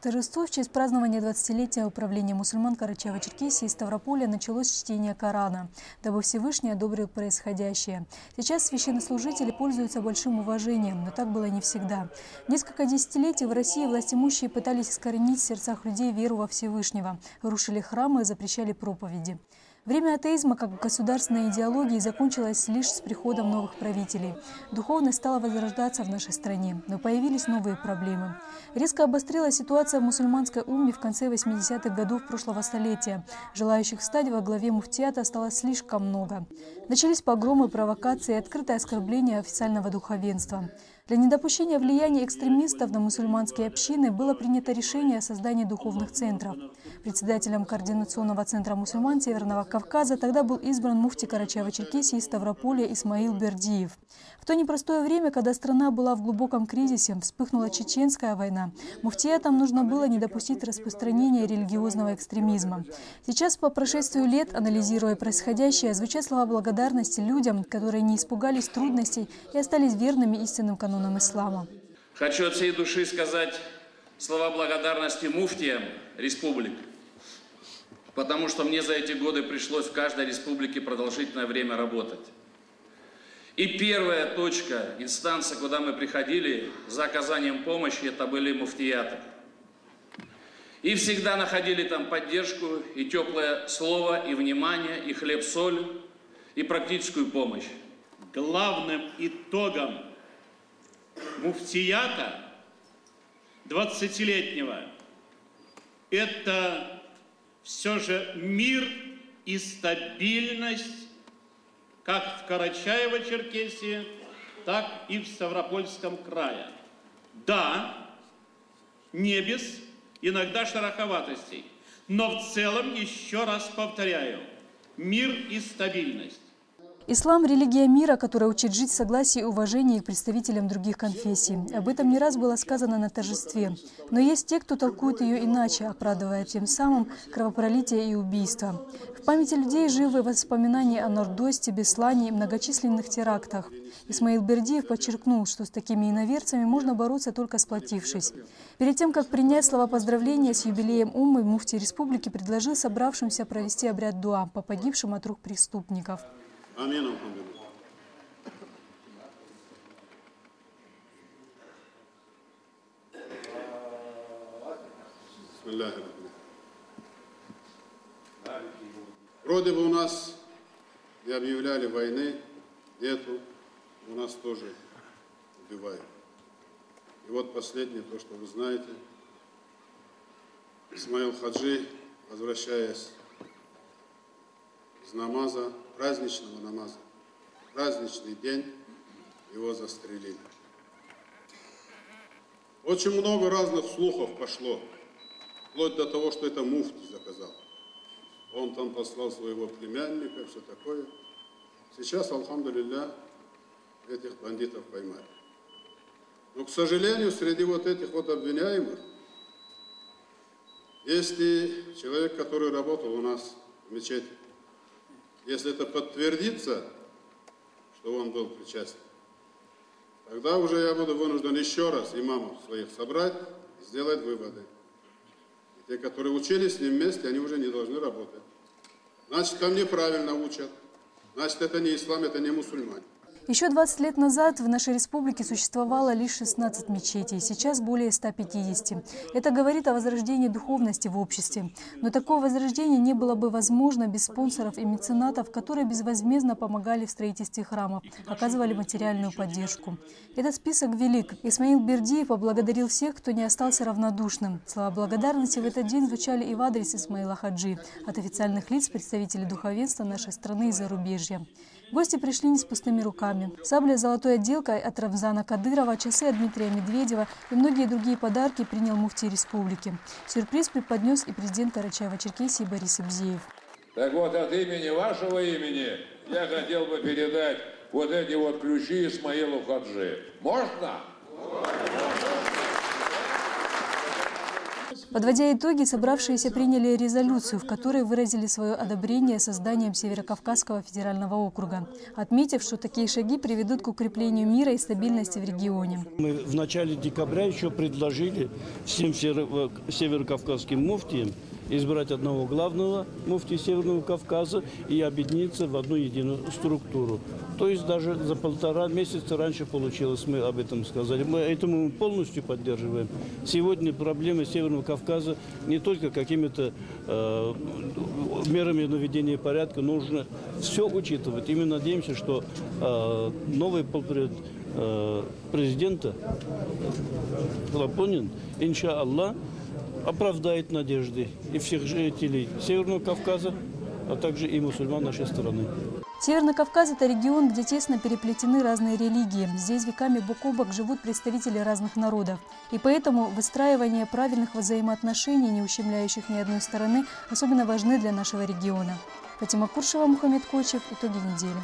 Торжество в честь празднования 20-летия управления мусульман Карачаево-Черкесии и Ставрополя началось с чтения Корана, дабы Всевышний одобрил происходящее. Сейчас священнослужители пользуются большим уважением, но так было не всегда. Несколько десятилетий в России властимущие пытались искоренить в сердцах людей веру во Всевышнего, рушили храмы и запрещали проповеди. Время атеизма как государственной идеологии закончилось лишь с приходом новых правителей. Духовность стала возрождаться в нашей стране, но появились новые проблемы. Резко обострилась ситуация в мусульманской умме в конце 80-х годов прошлого столетия. Желающих стать во главе муфтията стало слишком много. Начались погромы, провокации и открытое оскорбление официального духовенства. Для недопущения влияния экстремистов на мусульманские общины было принято решение о создании духовных центров. Председателем Координационного центра мусульман Северного Кавказа тогда был избран муфти Карачаево-Черкесии и Ставрополя Исмаил Бердиев. В то непростое время, когда страна была в глубоком кризисе, вспыхнула чеченская война, муфтиятам нужно было не допустить распространения религиозного экстремизма. Сейчас, по прошествию лет, анализируя происходящее, звучат слова благодарности людям, которые не испугались трудностей и остались верными истинным канонам ислама. Хочу от всей души сказать слова благодарности муфтиям республик, потому что мне за эти годы пришлось в каждой республике продолжительное время работать. И первая точка, инстанция, куда мы приходили за оказанием помощи, это были муфтияты. И всегда находили там поддержку, и теплое слово, и внимание, и хлеб-соль, и практическую помощь. Главным итогом муфтията 20-летнего – это все же мир и стабильность как в Карачаево-Черкесии, так и в Ставропольском крае. Да, не без иногда шероховатостей, но в целом, еще раз повторяю, мир и стабильность. Ислам – религия мира, которая учит жить в согласии и уважении к представителям других конфессий. Об этом не раз было сказано на торжестве. Но есть те, кто толкует ее иначе, оправдывая тем самым кровопролитие и убийство. В памяти людей живы воспоминания о Нордосте, Беслане и многочисленных терактах. Исмаил Бердиев подчеркнул, что с такими иноверцами можно бороться только сплотившись. Перед тем, как принять слова поздравления с юбилеем уммы, муфти республики предложил собравшимся провести обряд дуа по погибшим от рук преступников. Амин. Вроде бы у нас не объявляли войны, нету, у нас тоже убивают. И вот последнее, то, что вы знаете, Исмаил Хаджи, возвращаясь из намаза, праздничного намаза, праздничный день, его застрелили. Очень много разных слухов пошло, вплоть до того, что это муфти заказал. Он там послал своего племянника, все такое. Сейчас, алхамдулилля, этих бандитов поймали. Но, к сожалению, среди вот этих вот обвиняемых есть и человек, который работал у нас в мечети. Если это подтвердится, что он был причастен, тогда уже я буду вынужден еще раз имамов своих собрать и сделать выводы. И те, которые учились с ним вместе, они уже не должны работать. Значит, там неправильно учат. Значит, это не ислам, это не мусульмане. Еще 20 лет назад в нашей республике существовало лишь 16 мечетей, сейчас более 150. Это говорит о возрождении духовности в обществе. Но такое возрождение не было бы возможно без спонсоров и меценатов, которые безвозмездно помогали в строительстве храмов, оказывали материальную поддержку. Этот список велик. Исмаил Бердиев поблагодарил всех, кто не остался равнодушным. Слова благодарности в этот день звучали и в адрес Исмаила Хаджи от официальных лиц, представителей духовенства нашей страны и зарубежья. Гости пришли не с пустыми руками. Сабля с золотой отделкой от Рамзана Кадырова, часы от Дмитрия Медведева и многие другие подарки принял муфти республики. Сюрприз преподнес и президент Карачаево-Черкесии Борис Ибзеев. Так вот, от имени вашего имени я хотел бы передать вот эти вот ключи Исмаилу Хаджи. Можно? Подводя итоги, собравшиеся приняли резолюцию, в которой выразили свое одобрение созданием Северокавказского федерального округа, отметив, что такие шаги приведут к укреплению мира и стабильности в регионе. Мы в начале декабря еще предложили всем северокавказским муфтиям избрать одного главного муфтия Северного Кавказа и объединиться в одну единую структуру. То есть даже за 1,5 месяца раньше получилось, мы об этом сказали. Мы этому полностью поддерживаем. Сегодня проблемы Северного Кавказа не только какими-то мерами наведения порядка, нужно все учитывать. И мы надеемся, что новый полпред президента Лапонин, иншаллах, оправдает надежды и всех жителей Северного Кавказа, а также и мусульман нашей страны. Северный Кавказ – это регион, где тесно переплетены разные религии. Здесь веками бок о бок живут представители разных народов. И поэтому выстраивание правильных взаимоотношений, не ущемляющих ни одной стороны, особенно важны для нашего региона. Фатима Куршева, Мухаммед Кочев. Итоги недели.